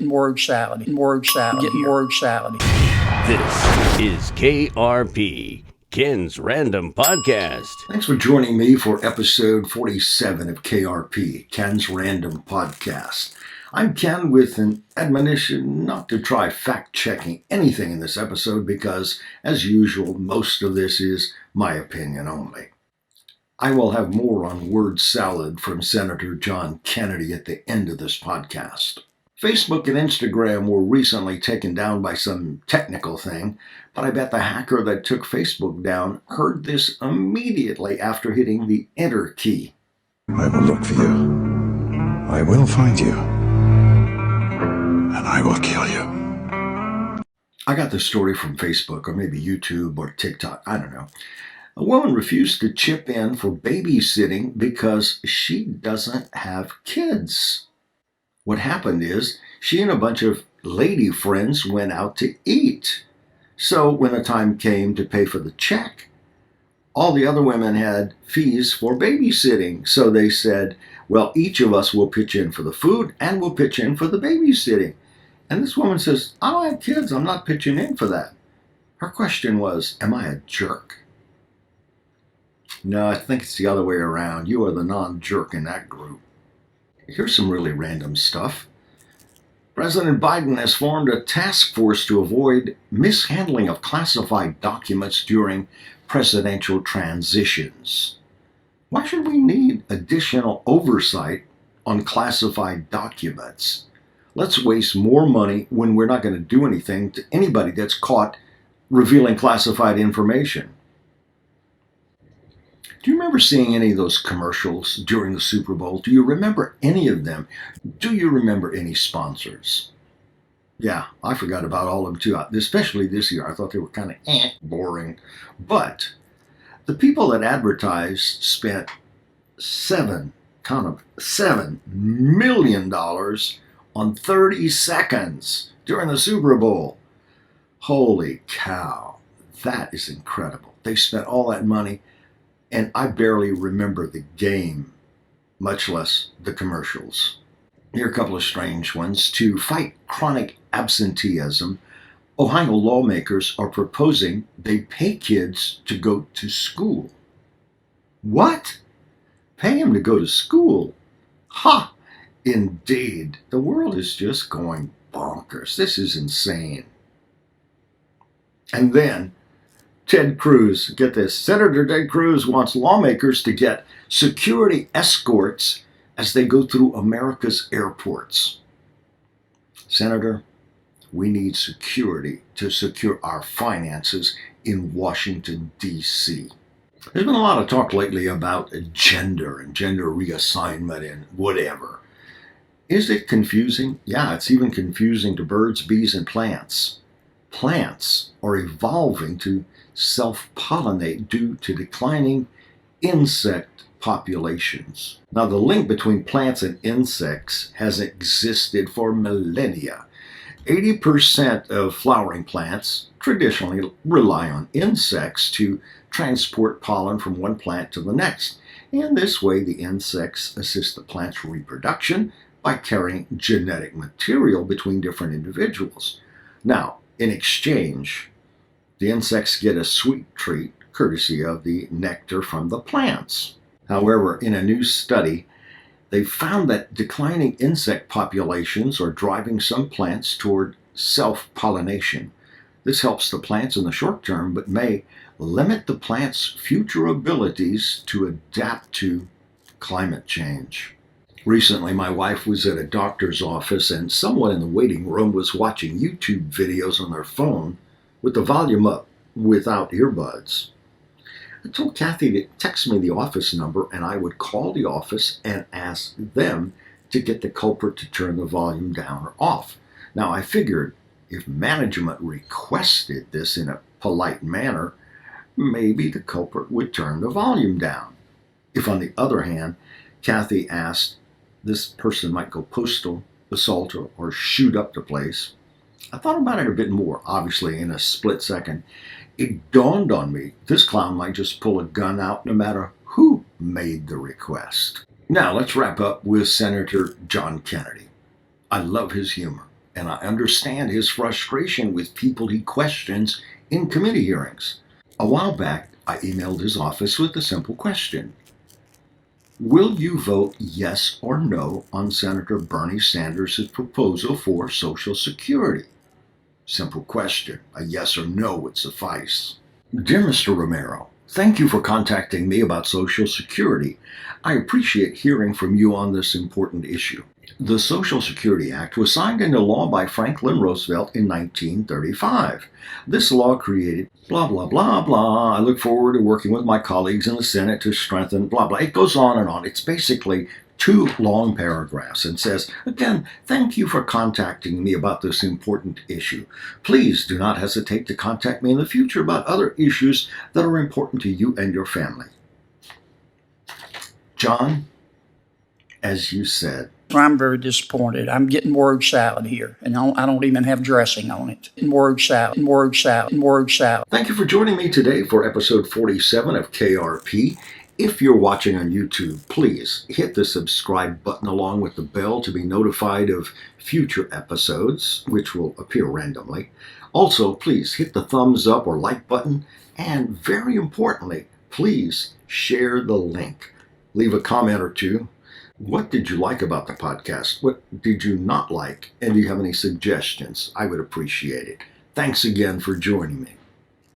Word salad. Word salad. Get word salad. This is KRP, Ken's Random Podcast. Thanks for joining me for episode 47 of KRP, Ken's Random Podcast. I'm Ken with an admonition not to try fact-checking anything in this episode because, as usual, most of this is my opinion only. I will have more on word salad from Senator John Kennedy at the end of this podcast. Facebook and Instagram were recently taken down by some technical thing, but I bet the hacker that took Facebook down heard this immediately after hitting the Enter key. I will look for you. I will find you. And I will kill you. I got this story from Facebook or maybe YouTube or TikTok, I don't know. A woman refused to chip in for babysitting because she doesn't have kids. What happened is she and a bunch of lady friends went out to eat. So when the time came to pay for the check, all the other women had fees for babysitting. So they said, well, each of us will pitch in for the food and we'll pitch in for the babysitting. And this woman says, I don't have kids. I'm not pitching in for that. Her question was, am I a jerk? No, I think it's the other way around. You are the non-jerk in that group. Here's some really random stuff. President Biden has formed a task force to avoid mishandling of classified documents during presidential transitions. Why should we need additional oversight on classified documents? Let's waste more money when we're not going to do anything to anybody that's caught revealing classified information. Do you remember seeing any of those commercials during the Super Bowl? Do you remember any of them? Do you remember any sponsors? Yeah, I forgot about all of them too, especially this year. I thought they were kind of boring. But the people that advertised spent $7 million on 30 seconds during the Super Bowl. Holy cow, that is incredible. They spent all that money. And I barely remember the game, much less the commercials. Here are a couple of strange ones. To fight chronic absenteeism, Ohio lawmakers are proposing they pay kids to go to school. What? Pay them to go to school? Ha! Indeed. The world is just going bonkers. This is insane. And then, Ted Cruz, get this, Senator Ted Cruz wants lawmakers to get security escorts as they go through America's airports. Senator, we need security to secure our finances in Washington, D.C. There's been a lot of talk lately about gender and gender reassignment and whatever. Is it confusing? Yeah, it's even confusing to birds, bees, and plants. Plants are evolving to self-pollinate due to declining insect populations. Now, the link between plants and insects has existed for millennia. 80% of flowering plants traditionally rely on insects to transport pollen from one plant to the next. And this way, the insects assist the plant's reproduction by carrying genetic material between different individuals. Now, in exchange, the insects get a sweet treat courtesy of the nectar from the plants. However, in a new study, they found that declining insect populations are driving some plants toward self-pollination. This helps the plants in the short term, but may limit the plant's future abilities to adapt to climate change. Recently, my wife was at a doctor's office and someone in the waiting room was watching YouTube videos on their phone with the volume up without earbuds. I told Kathy to text me the office number and I would call the office and ask them to get the culprit to turn the volume down or off. Now, I figured if management requested this in a polite manner, maybe the culprit would turn the volume down. If, on the other hand, Kathy asked, this person might go postal, assault, or shoot up the place, I thought about it a bit more, obviously, in a split second. It dawned on me, this clown might just pull a gun out no matter who made the request. Now, let's wrap up with Senator John Kennedy. I love his humor. and I understand his frustration with people he questions in committee hearings. A while back, I emailed his office with a simple question. Will you vote yes or no on Senator Bernie Sanders' proposal for Social Security? Simple question. A yes or no would suffice. Dear Mr. Romero, thank you for contacting me about Social Security. I appreciate hearing from you on this important issue. The Social Security Act was signed into law by Franklin Roosevelt in 1935. This law created blah, blah, blah, blah. I look forward to working with my colleagues in the Senate to strengthen blah, blah. It goes on and on. It's basically 2 long paragraphs and says, again, thank you for contacting me about this important issue. Please do not hesitate to contact me in the future about other issues that are important to you and your family. John, as you said, I'm very disappointed. I'm getting word salad here, and I don't even have dressing on it. Word salad, word salad, word salad. Thank you for joining me today for episode 47 of KRP. If you're watching on YouTube, please hit the subscribe button along with the bell to be notified of future episodes, which will appear randomly. Also, please hit the thumbs up or like button, and very importantly, please share the link. Leave a comment or two. What did you like about the podcast? What did you not like? And do you have any suggestions? I would appreciate it. Thanks again for joining me.